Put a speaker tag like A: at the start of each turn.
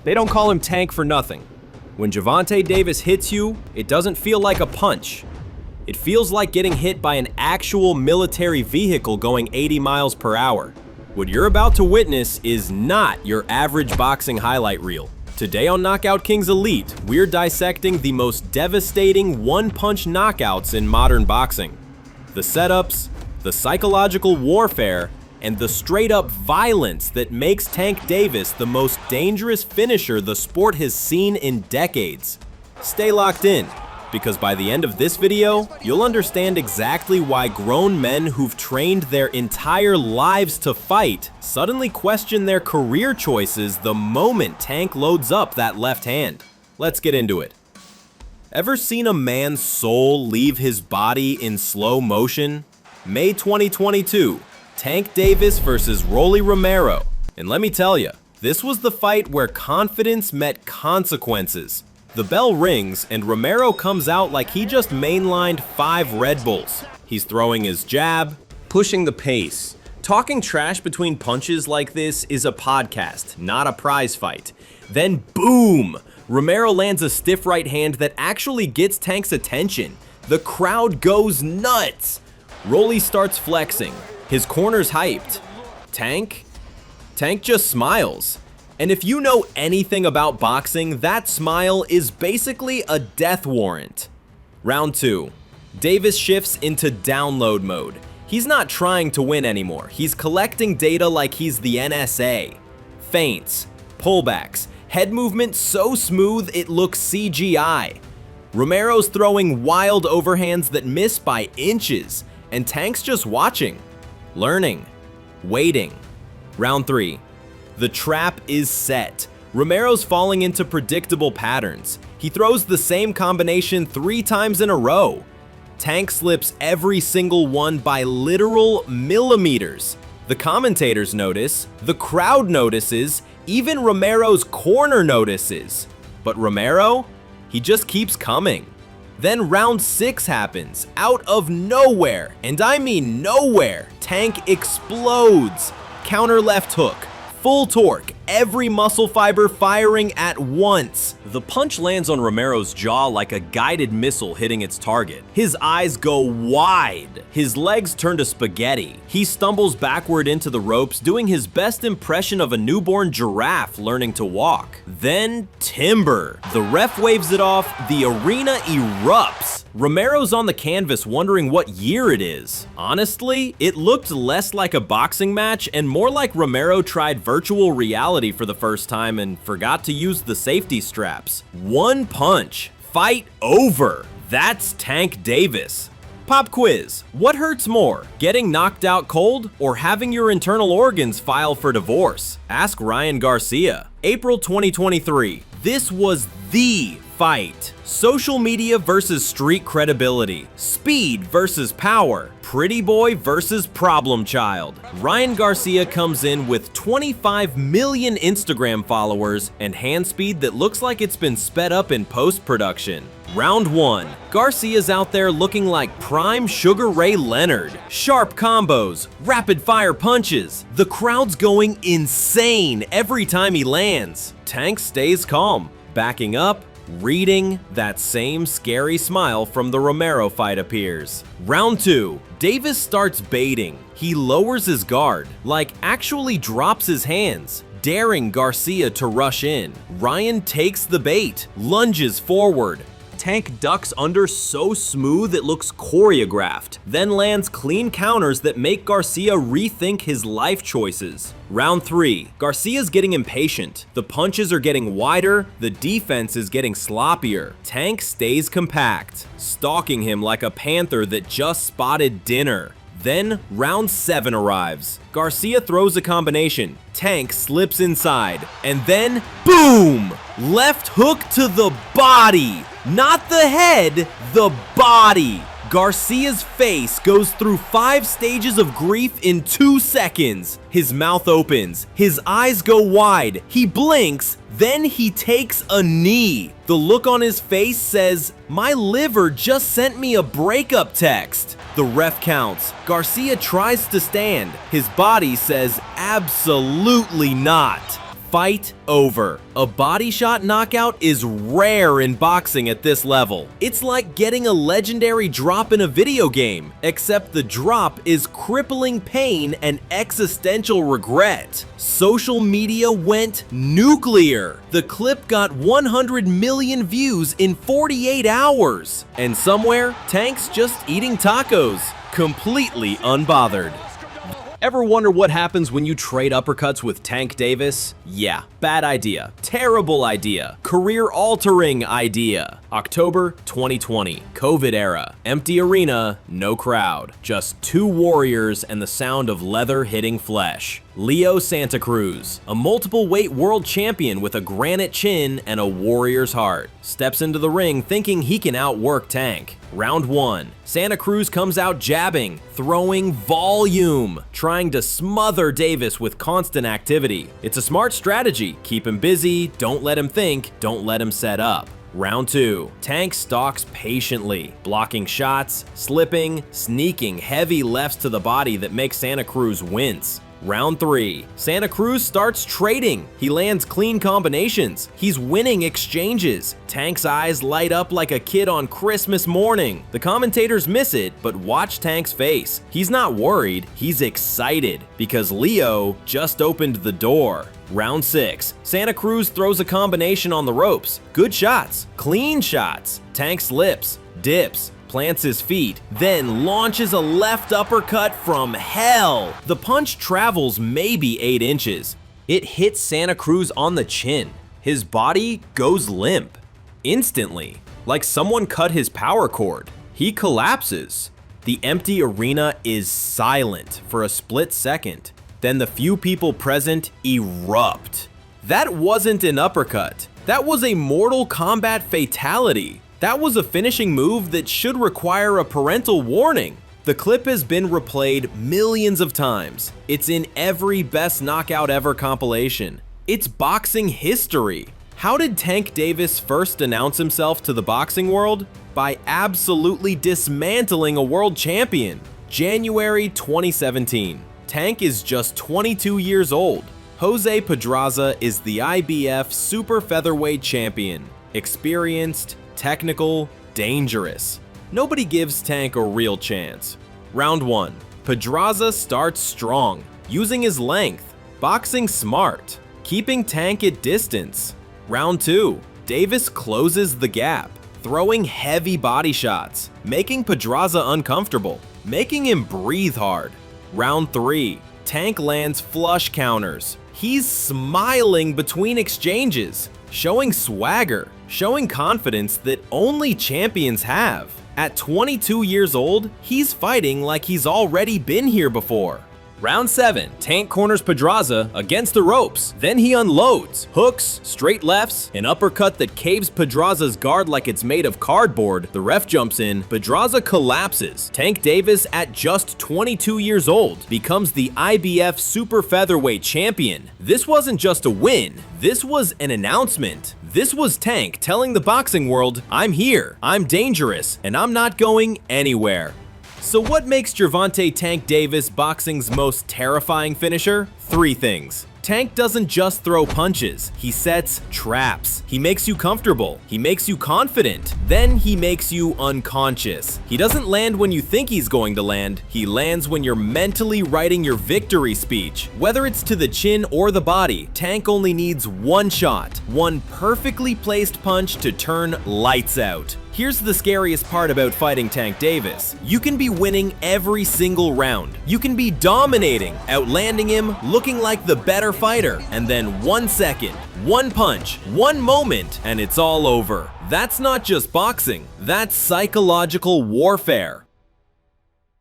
A: They don't call him Tank for nothing. When Gervonta Davis hits you, it doesn't feel like a punch. It feels like getting hit by an actual military vehicle going 80 miles per hour. What you're about to witness is not your average boxing highlight reel. Today on Knockout Kings Elite, we're dissecting the most devastating one-punch knockouts in modern boxing. The setups, the psychological warfare, and the straight-up violence that makes Tank Davis the most dangerous finisher the sport has seen in decades. Stay locked in, because by the end of this video, you'll understand exactly why grown men who've trained their entire lives to fight suddenly question their career choices the moment Tank loads up that left hand. Let's get into it. Ever seen a man's soul leave his body in slow motion? May 2022. Tank Davis versus Rolly Romero. And let me tell you, this was the fight where confidence met consequences. The bell rings and Romero comes out like he just mainlined 5 Red Bulls. He's throwing his jab, pushing the pace. Talking trash between punches like this is a podcast, not a prize fight. Then boom! Romero lands a stiff right hand that actually gets Tank's attention. The crowd goes nuts. Rolly starts flexing. His corner's hyped. Tank just smiles. And if you know anything about boxing, that smile is basically a death warrant. Round 2. Davis shifts into download mode. He's not trying to win anymore. He's collecting data like he's the NSA. Feints, pullbacks, head movement so smooth it looks CGI. Romero's throwing wild overhands that miss by inches, and Tank's just watching. Learning, waiting. Round 3. The trap is set. Romero's falling into predictable patterns. He throws the same combination 3 times in a row. Tank slips every single one by literal millimeters. The commentators notice, the crowd notices, even Romero's corner notices. But Romero, he just keeps coming. Then round 6 happens, out of nowhere, and I mean nowhere. Tank explodes. Counter left hook, full torque, every muscle fiber firing at once. The punch lands on Romero's jaw like a guided missile hitting its target. His eyes go wide. His legs turn to spaghetti. He stumbles backward into the ropes, doing his best impression of a newborn giraffe learning to walk. Then timber. The ref waves it off. The arena erupts. Romero's on the canvas wondering what year it is. Honestly, it looked less like a boxing match and more like Romero tried virtual reality for the first time and forgot to use the safety straps. One punch. Fight over. That's Tank Davis. Pop quiz. What hurts more, getting knocked out cold or having your internal organs file for divorce? Ask Ryan Garcia. April 2023. This was the fight. Social media versus street credibility. Speed versus power. Pretty boy versus problem child. Ryan Garcia comes in with 25 million Instagram followers and hand speed that looks like it's been sped up in post-production. Round 1. Garcia's out there looking like prime Sugar Ray Leonard. Sharp combos, rapid fire punches. The crowd's going insane every time he lands. Tank stays calm, backing up, reading. That same scary smile from the Romero fight appears. Round 2. Davis starts baiting. He lowers his guard, like actually drops his hands, daring Garcia to rush in. Ryan takes the bait, lunges forward. Tank ducks under so smooth it looks choreographed, then lands clean counters that make Garcia rethink his life choices. Round 3. Garcia's getting impatient. The punches are getting wider, the defense is getting sloppier. Tank stays compact, stalking him like a panther that just spotted dinner. Then round 7 arrives. Garcia throws a combination. Tank slips inside, and then boom! Left hook to the body. Not the head, the body. Garcia's face goes through 5 stages of grief in 2 seconds. His mouth opens, his eyes go wide, he blinks, then he takes a knee. The look on his face says, "My liver just sent me a breakup text." The ref counts. Garcia tries to stand. His body says, "Absolutely not." Fight over. A body shot knockout is rare in boxing at this level. It's like getting a legendary drop in a video game, except the drop is crippling pain and existential regret. Social media went nuclear. The clip got 100 million views in 48 hours. And somewhere, Tank's just eating tacos, completely unbothered. Ever wonder what happens when you trade uppercuts with Tank Davis? Yeah, bad idea. Terrible idea. Career-altering idea. October 2020, COVID era. Empty arena, no crowd. Just two warriors and the sound of leather hitting flesh. Leo Santa Cruz, a multiple weight world champion with a granite chin and a warrior's heart, steps into the ring thinking he can outwork Tank. Round 1. Santa Cruz comes out jabbing, throwing volume, trying to smother Davis with constant activity. It's a smart strategy. Keep him busy, don't let him think, don't let him set up. Round 2. Tank stalks patiently, blocking shots, slipping, sneaking heavy lefts to the body that make Santa Cruz wince. Round 3. Santa Cruz starts trading. He lands clean combinations. He's winning exchanges. Tank's eyes light up like a kid on Christmas morning. The commentators miss it, but watch Tank's face. He's not worried, he's excited, because Leo just opened the door. Round 6. Santa Cruz throws a combination on the ropes. Good shots, clean shots. Tank slips, dips, plants his feet, then launches a left uppercut from hell. The punch travels maybe 8 inches. It hits Santa Cruz on the chin. His body goes limp. Instantly, like someone cut his power cord. He collapses. The empty arena is silent for a split second. Then the few people present erupt. That wasn't an uppercut. That was a Mortal Kombat fatality. That was a finishing move that should require a parental warning. The clip has been replayed millions of times. It's in every Best Knockout Ever compilation. It's boxing history. How did Tank Davis first announce himself to the boxing world? By absolutely dismantling a world champion. January 2017. Tank is just 22 years old. Jose Pedraza is the IBF Super Featherweight Champion. Experienced, technical, dangerous. Nobody gives Tank a real chance. Round 1. Pedraza starts strong, using his length, boxing smart, keeping Tank at distance. Round 2. Davis closes the gap, throwing heavy body shots, making Pedraza uncomfortable, making him breathe hard. Round 3. Tank lands flush counters. He's smiling between exchanges, showing swagger, showing confidence that only champions have. At 22 years old, he's fighting like he's already been here before. Round 7, Tank corners Pedraza against the ropes. Then he unloads. Hooks, straight lefts, an uppercut that caves Pedraza's guard like it's made of cardboard. The ref jumps in. Pedraza collapses. Tank Davis, at just 22 years old, becomes the IBF Super Featherweight Champion. This wasn't just a win. This was an announcement. This was Tank telling the boxing world, I'm here, I'm dangerous, and I'm not going anywhere. So what makes Gervonta Tank Davis boxing's most terrifying finisher? 3 things. Tank doesn't just throw punches, he sets traps. He makes you comfortable, he makes you confident, then he makes you unconscious. He doesn't land when you think he's going to land, he lands when you're mentally writing your victory speech. Whether it's to the chin or the body, Tank only needs one shot, one perfectly placed punch to turn lights out. Here's the scariest part about fighting Tank Davis. You can be winning every single round. You can be dominating, outlanding him, looking like the better fighter, and then 1 second, 1 punch, 1 moment, and it's all over. That's not just boxing, that's psychological warfare.